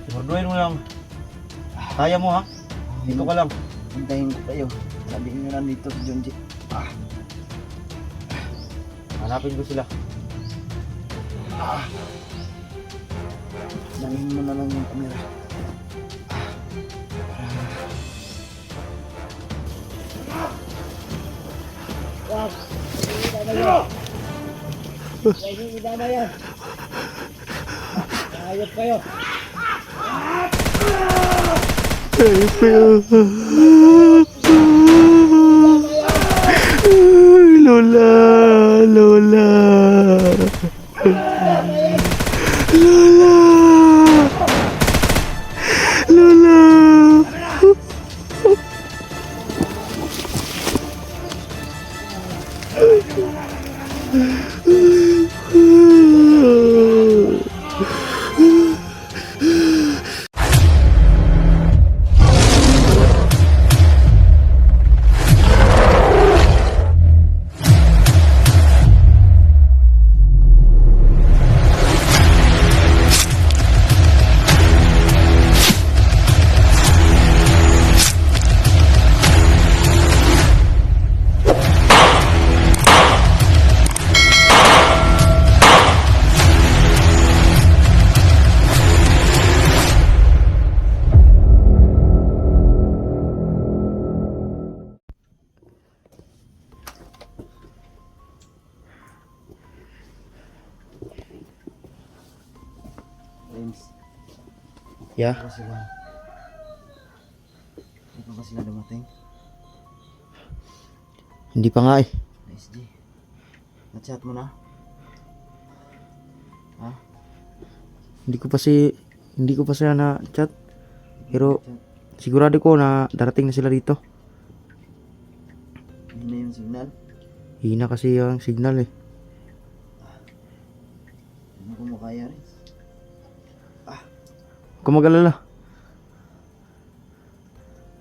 Siguraduhin mo lang. Kaya mo ha? Dito ka lang. Hintayin ko kayo. Sabihin nyo nandito si Junji. Hanapin ko sila. Dalhin mo na lang yung camera. Wag! Hindi idama yan! Ayop kayo! Lola, Lola, Lola, Lola. Friends, Yeah. ito sila. Ito ba sila dumating? Hindi pa nga eh. SG. Na-chat mo na? Ha? Hindi ko pa sila na chat. Pero sigurado ko na darating na sila dito. Hindi na yung signal. Hina kasi yung signal eh. Ano kung makaya rin? Huwag ka mag-alala.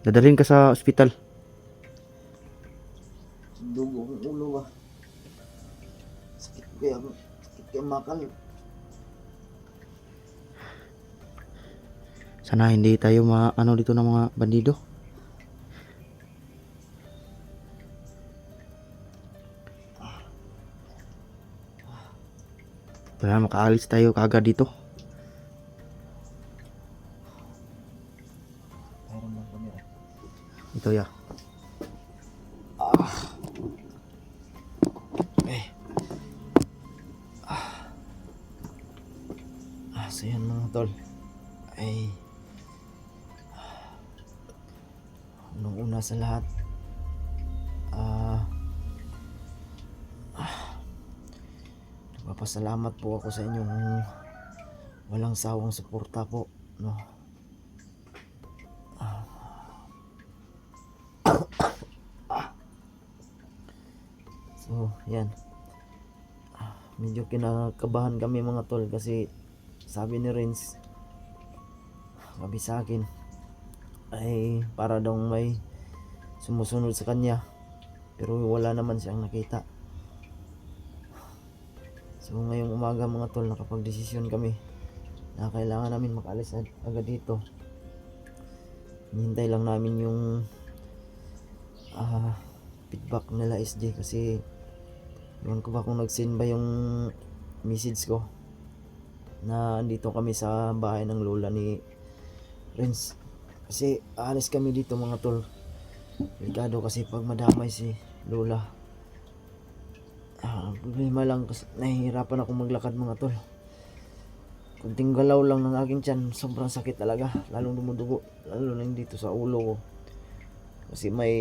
Dadalhin ka sa ospital. Dugo kong ulo ba? Sakit kaya makal. Sana hindi tayo maano dito ng mga bandido. Para makaalis tayo kagad dito. Mayroon lang kamera. Ito ya. So yan mga tol. Ay nung una sa lahat nagpapasalamat po ako sa inyong walang sawang suporta po, no. So yan, medyo kinakabahan kami mga tol kasi sabi ni Renz sabi sa akin ay para daw may sumusunod sa kanya pero wala naman siyang nakita. So ngayong umaga mga tol nakapag-desisyon kami na kailangan namin makaalis agad dito. Hinihintay lang namin yung feedback nila SJ kasi yun ko ba kung nag-send ba yung message ko na andito kami sa bahay ng lola ni Renz kasi aalis kami dito mga tol. Delikado kasi pag madamay si lola. Problema lang kasi nahihirapan ako maglakad mga tol. Kunting galaw lang ng aking tiyan, sobrang sakit talaga, lalong dumudugo, lalo na dito sa ulo ko kasi may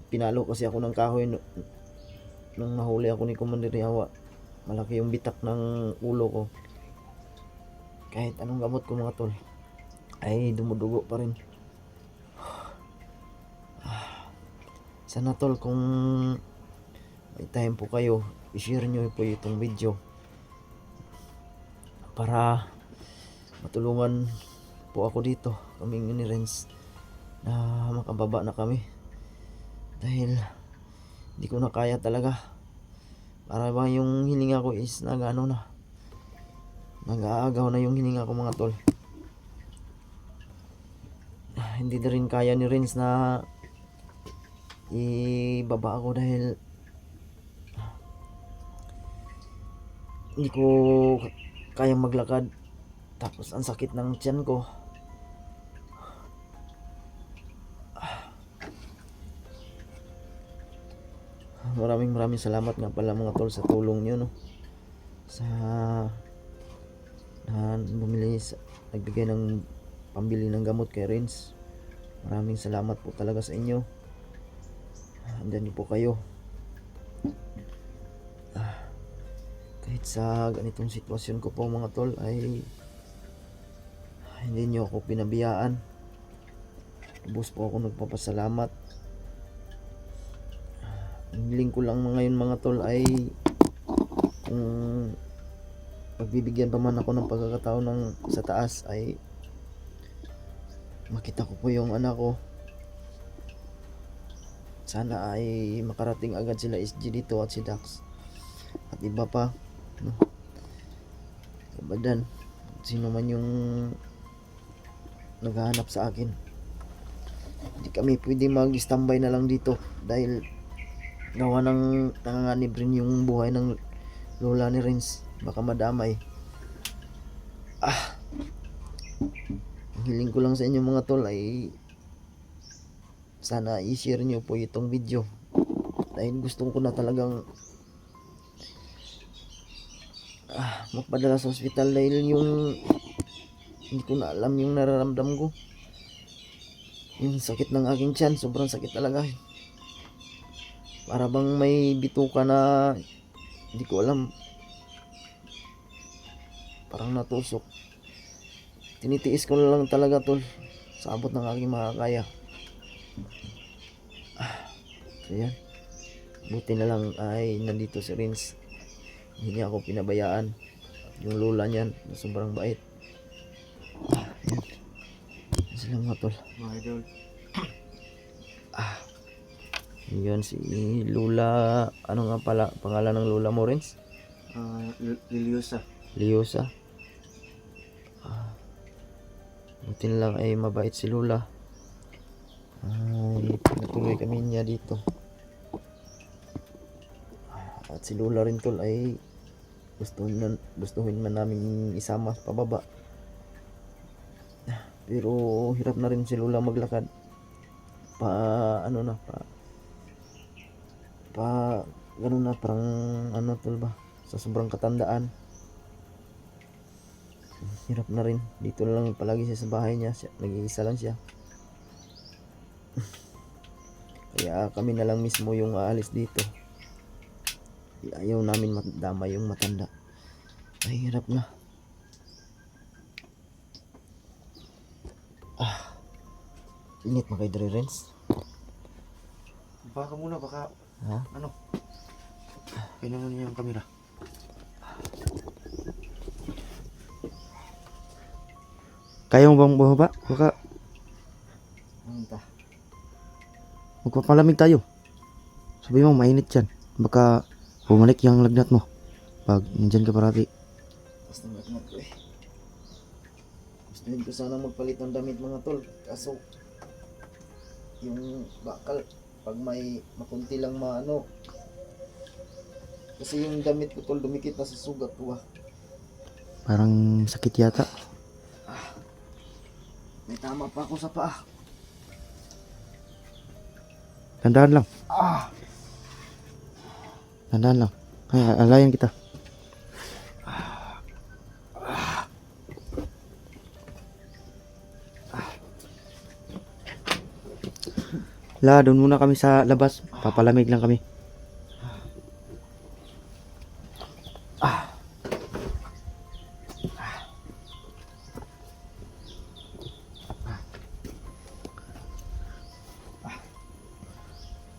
pinalo kasi ako ng kahoy nung nahuli ako ni Commander Yawa. Malaki yung bitak ng ulo ko. Kahit anong gamot ko mga tol ay dumudugo pa rin. Sana tol kung may time po kayo i-share nyo po itong video para matulungan po ako dito, kaming ni Renz, na makababa na kami dahil hindi ko na kaya talaga. Para ba yung hininga ko is nag-aagaw na yung hininga ko mga tol. hindi na rin kaya ni Renz na ibaba ako dahil hindi ko kayang maglakad. Tapos ang sakit ng tiyan ko. Maraming salamat nga pala mga tol sa tulong nyo, no, sa nagbigay ng pambili ng gamot kay Renz. Maraming salamat po talaga sa inyo. Andyan po kayo. Kahit sa ganitong sitwasyon ko po mga tol ay hindi nyo ako pinabiyaan. Lubos po ako nagpapasalamat. Ang hiling ko lang ngayon mga tol ay kung pagbibigyan pa man ako ng pagkakataon ng sa taas ay makita ko po yung anak ko. Sana ay makarating agad sila SG dito at si Dax at iba pa, no? Kabadan, sino man yung naghahanap sa akin. Hindi kami pwede mag-standby na lang dito dahil gawa ng nanganganib rin yung buhay ng lola ni Renz. Baka madamay. Ang hiling ko lang sa inyo mga tol ay sana i-share nyo po itong video dahil gusto ko na talagang magpadala sa ospital dahil yung hindi ko na alam yung nararamdam ko, yung sakit ng aking tiyan. Sobrang sakit talaga, para bang may bituka na hindi ko alam, parang natusok. Tinitiis ko na lang talaga tol sa abot ng aking makakaya. So yan, buti na lang ay nandito si Renz, hindi niya ako pinabayaan. Yung lola niyan na sobrang bait. Yan sila mga tol, Mga idol. yun si Lola. Ano nga pala pangalan ng lola mo, Renz? Liliosa. Liosa. Buti na lang ay mabait si Lola. Ay natuloy kami niya dito. At si Lola rin tol ay gustuhin man namin isama pababa. Pero hirap na rin si Lola maglakad. Ganun na, parang ano tol ba, sa sobrang katandaan. Hirap na rin. Dito na lang palagi siya sa bahay niya. Nag-iisa lang siya. Kaya kami na lang mismo yung aalis dito. Ayaw namin madama yung matanda. Ay hirap na. Init mga kay Dre Renz. Baka muna, baka Ha? ano? Kailangan niya yung kamera. Kaya mo bang bumaba? Baka magpapalamig tayo. Sabi mo mainit yan. Baka bumalik yung lagnat mo pag nandyan ka parati. Basta lagnat ko eh. Gustuhin ko sana magpalit ng damit mga tol. Kaso yung bakal pag may makunti lang maano, kasi yung damit ko tol dumikit na sa sugat ko ah. Parang sakit yata. May tama pa ako sa paa. Tandaan lang. Tandaan lang. Ay, alayan kita. La, doon muna kami sa labas. Papalamig lang kami.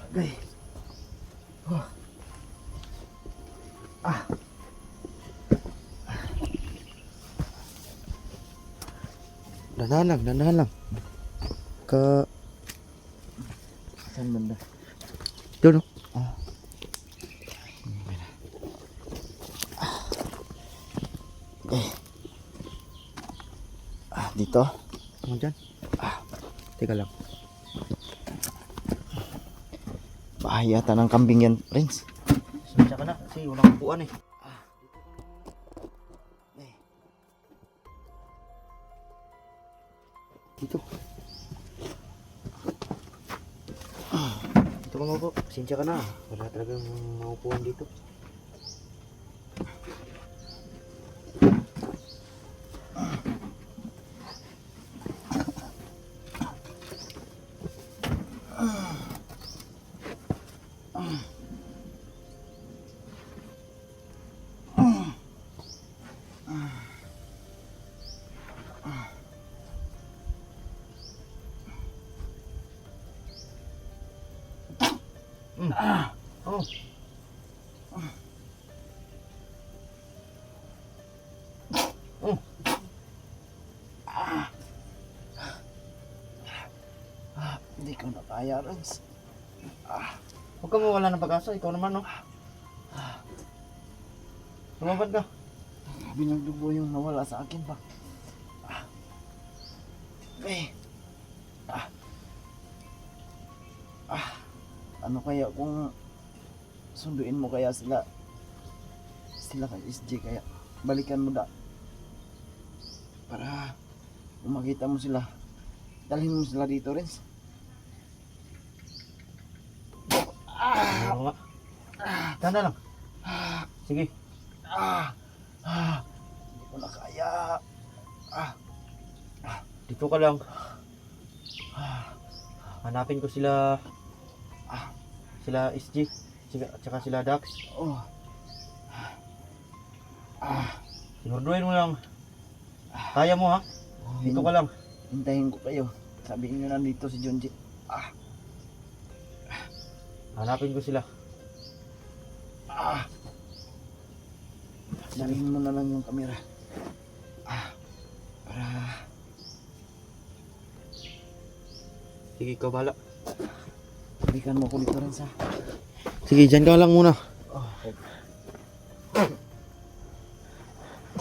Agay. Dandahan lang. Ke Saan banda? doon. Dito. Ano dyan? Teka lang. Bahay yata ng kambing yan, Prince. Sensya ka na kasi walang upuan eh. Dito. Dito ka maupo. Sensya ka na. Wala talagang maupuan dito. Oh. Oh. Hindi ko na kaya, Prince. Huwag ka mawala ng pag-asa. Ikaw naman, no? Lumabad ka. Binagdugo yung nawala sa akin pa. Ano kaya kung sunduin mo kaya sila kay SJ, kaya balikan mo para kung makita mo sila, dalhin mo sila dito rin. Oo nga. Tanda lang. Sige. Hindi ko na kaya. Dito ka lang. Hanapin ko sila. Sila SG. Tsaka sila Dax. Siguraduhin mo lang. Kaya mo ha? Dito ka lang. Hintayin ko kayo. Sabihin nyo nandito si Junji. Hanapin ko sila. Dalhin mo na lang yung kamera. Para Sige, ikaw bahala. balikan mo ko dito rin sa. Sige, dyan ka lang muna.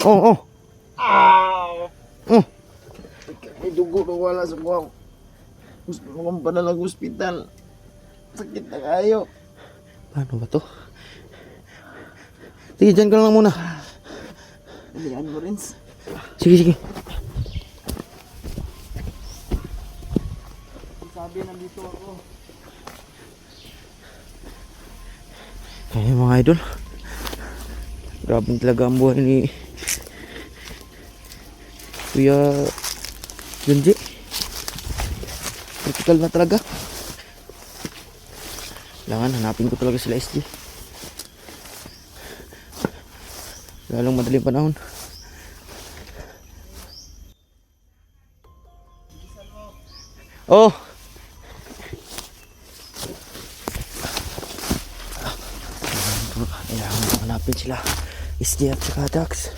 Oh. May dugo na wala sa buwang. Gusto ko kang panalang hospital. Sakit na kayo. Paano ba to? Sige, dyan ka lang muna. Dalihan mo rin. Sige. Sabi nandito ako. Ay, mga idol. Grabe talaga ang buhay ni Kuya Junji. Critical na talaga. Kailangan hanapin ko talaga sila SG. Lalong madaling panahon. Oh! Kailangan ko hanapin sila SG at saka Dax.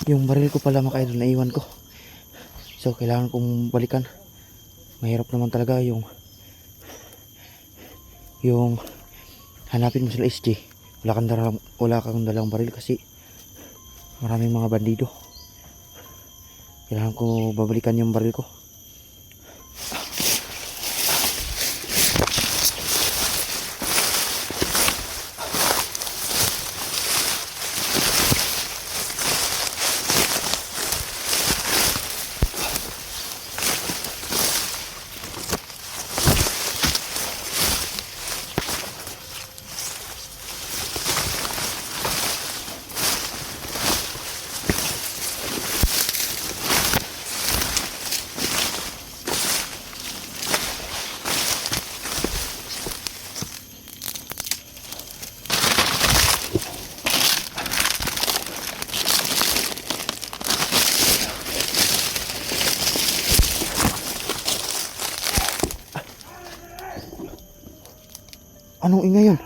Yung baril ko pala mga idol naiwan ko. So kailangan kong balikan. Mahirap naman talaga yung hanapin mo sila SG. Wala kang dalang baril kasi maraming mga bandido. Kailangan ko babalikan yung baril ko. Anong ingay yun?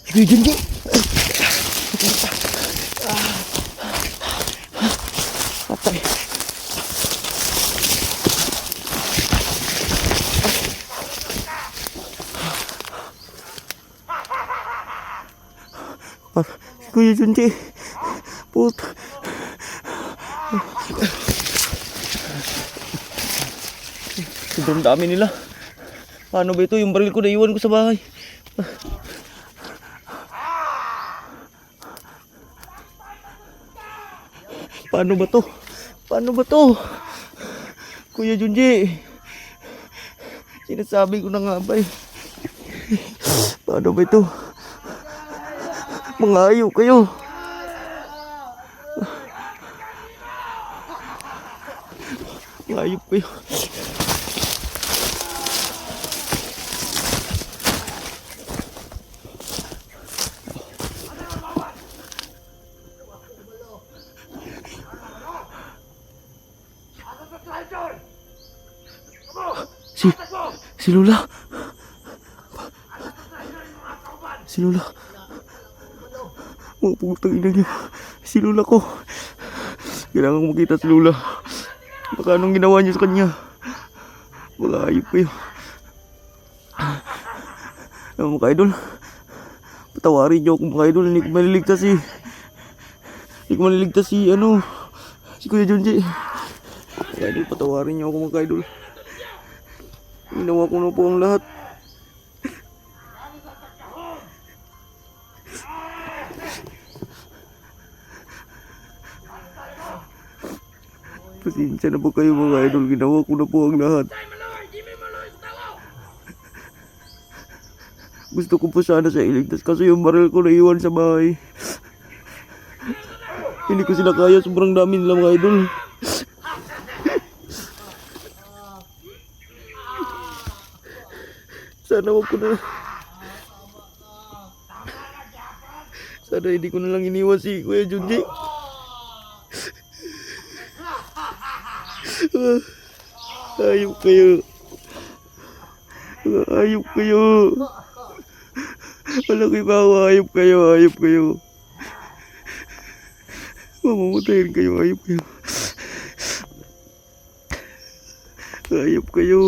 Sige, Junji! Patay! Kuya Junji! Puta! Sobrang dami nila. Paano ba ito? Yung baril ko naiwan ko sa bahay. Paano ba to? Paano ba to? Kuya Junji. Sinasabi ko na nga ba eh. Paano ba ito? Mga ayaw kayo. Mga ayaw kayo. Si Lola. Si Lola. Oh, putang ina niyo. Si Lola ko. Kailangan ko makita si Lola. Baka anong ginawa niyo sa kanya. Mga ayop kayo. Mga idol. Patawarin niyo ako mga idol. Hindi ko maliligtas si... Hindi ko maliligtas si ano... Si Kuya Junji. Mga idol, patawarin niyo ako mga idol. Ginawa ko na po ang lahat. Pasensya na po kayo mga idol. Ginawa ko na po ang lahat. Gusto ko po sana siya iligtas kasi yung baril ko naiwan sa bahay. Hindi ko sila kaya. Sobrang dami nila mga idol. Sana wag ko na. Sana hindi ko na lang iniwan si Kuya Junji. Ayop kayo. Ayop kayo. Malaki pa ako. Ayop kayo. Ayop kayo. Mamamatayin kayo. Ayop kayo. Ayop kayo.